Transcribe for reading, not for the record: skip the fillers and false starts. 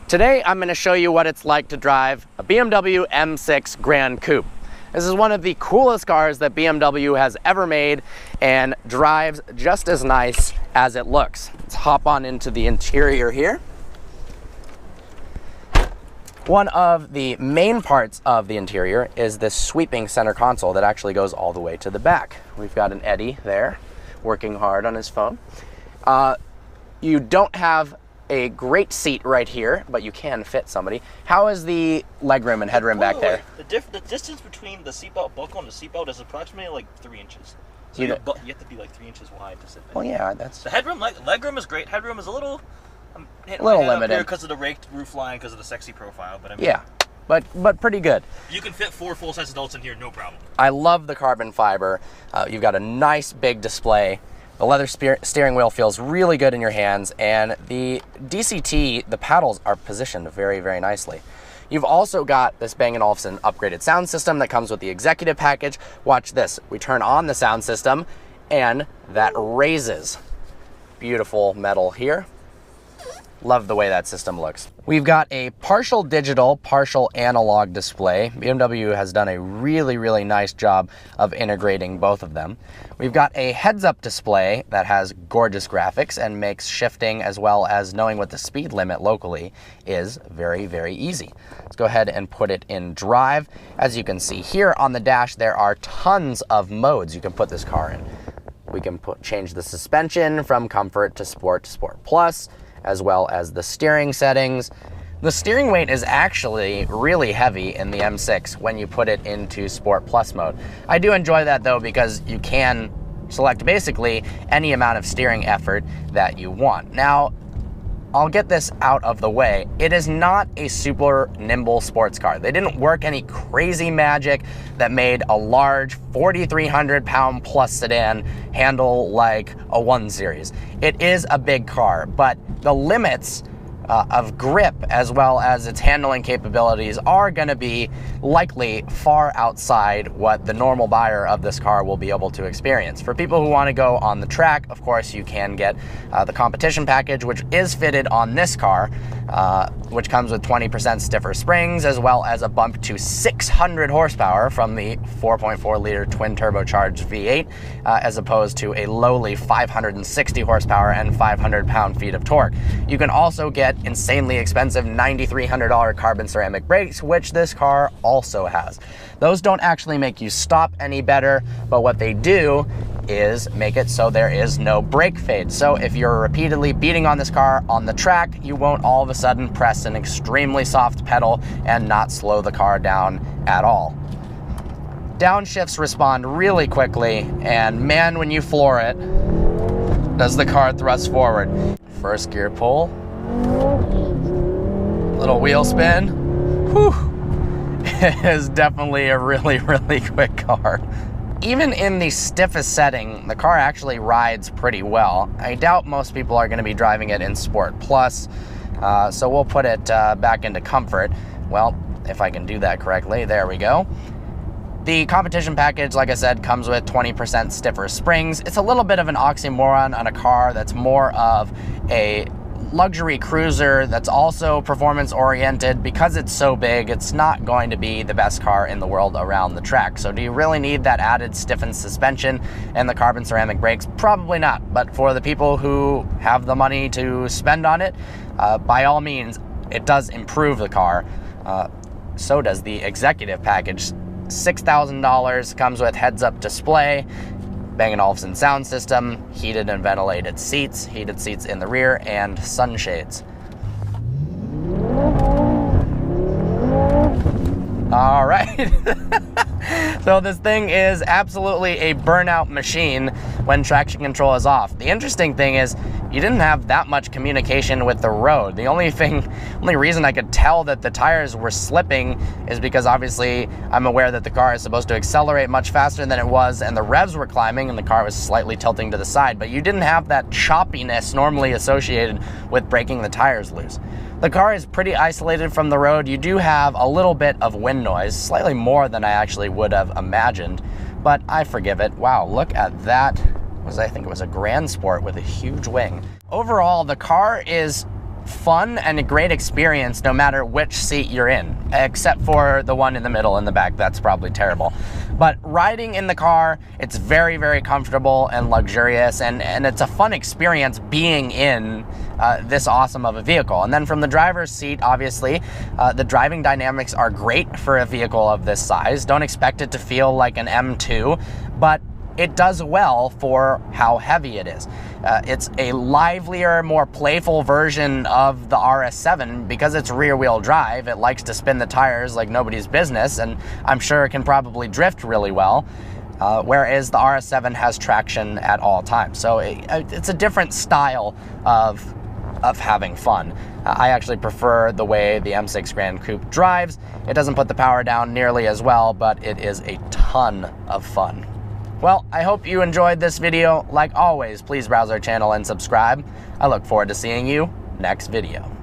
Today I'm going to show you what it's like to drive a BMW M6 Gran Coupe. This is one of the coolest cars that BMW has ever made and drives just as nice as it looks. Let's hop on into the interior here. One of the main parts of the interior is this sweeping center console that actually goes all the way to the back. We've got an Eddie there working hard on his phone. You don't have a great seat right here, but you can fit somebody. How is the legroom and headroom back there? The distance between the seatbelt buckle and the seatbelt is approximately like 3 inches. So you have to be like 3 inches wide to sit in. Well, yeah, that's... The headroom, legroom is great. Headroom is a little limited because of the raked roof line, because of the sexy profile. But I mean, yeah, but pretty good. You can fit 4 full-size adults in here, no problem. I love the carbon fiber. You've got a nice big display. The leather steering wheel feels really good in your hands, and the DCT, the paddles are positioned very, very nicely. You've also got this Bang & Olufsen upgraded sound system that comes with the executive package. Watch this. We turn on the sound system, and that raises. Beautiful metal here. Love the way that system looks. We've got a partial digital, partial analog display. BMW has done a really, really nice job of integrating both of them. We've got a heads-up display that has gorgeous graphics and makes shifting as well as knowing what the speed limit locally is very, very easy. Let's go ahead and put it in drive. As you can see here on the dash, there are tons of modes you can put this car in. We can change the suspension from Comfort to Sport Plus, as well as the steering settings. The steering weight is actually really heavy in the M6 when you put it into Sport Plus mode. I do enjoy that though, because you can select basically any amount of steering effort that you want. Now, I'll get this out of the way. It is not a super nimble sports car. They didn't work any crazy magic that made a large 4,300 pound plus sedan handle like a 1 Series. It is a big car, but the limits of grip as well as its handling capabilities are going to be likely far outside what the normal buyer of this car will be able to experience. For people who want to go on the track, of course, you can get the competition package, which is fitted on this car, which comes with 20% stiffer springs as well as a bump to 600 horsepower from the 4.4 liter twin turbocharged V8 as opposed to a lowly 560 horsepower and 500 pound-feet of torque. You can also get insanely expensive $9,300 carbon ceramic brakes, which this car also has. Those don't actually make you stop any better, but what they do is make it so there is no brake fade. So if you're repeatedly beating on this car on the track, you won't all of a sudden press an extremely soft pedal and not slow the car down at all. Downshifts respond really quickly, and man, when you floor it, does the car thrust forward. First gear pull. Little wheel spin. Whew. It is definitely a really, really quick car. Even in the stiffest setting, the car actually rides pretty well. I doubt most people are going to be driving it in Sport Plus, so we'll put it back into Comfort. Well, if I can do that correctly, there we go. The competition package, like I said, comes with 20% stiffer springs. It's a little bit of an oxymoron on a car that's more of a luxury cruiser that's also performance oriented. Because it's so big, it's not going to be the best car in the world around the track. So do you really need that added stiffened suspension and the carbon ceramic brakes? Probably not, but for the people who have the money to spend on it, by all means, it does improve the car. So does the executive package. $6,000, comes with heads-up display, Bang & Olufsen sound system, heated and ventilated seats, heated seats in the rear, and sunshades. All right. So this thing is absolutely a burnout machine when traction control is off. The interesting thing is you didn't have that much communication with the road. The only reason I could tell that the tires were slipping is because obviously I'm aware that the car is supposed to accelerate much faster than it was, and the revs were climbing and the car was slightly tilting to the side, but you didn't have that choppiness normally associated with breaking the tires loose. The car is pretty isolated from the road. You do have a little bit of wind noise, slightly more than I actually would have imagined, but I forgive it. Wow, look at that. I think it was a Gran Sport with a huge wing. Overall, the car is fun and a great experience no matter which seat you're in, except for the one in the middle in the back. That's probably terrible. But riding in the car, it's very, very comfortable and luxurious, and it's a fun experience being in this awesome of a vehicle. And then from the driver's seat, obviously, the driving dynamics are great for a vehicle of this size. Don't expect it to feel like an M2, but it does well for how heavy it is. It's a livelier, more playful version of the RS7 because it's rear-wheel drive. It likes to spin the tires like nobody's business, and I'm sure it can probably drift really well, whereas the RS7 has traction at all times. So it's a different style of having fun. I actually prefer the way the M6 Gran Coupe drives. It doesn't put the power down nearly as well, but it is a ton of fun. Well, I hope you enjoyed this video. Like always, please browse our channel and subscribe. I look forward to seeing you next video.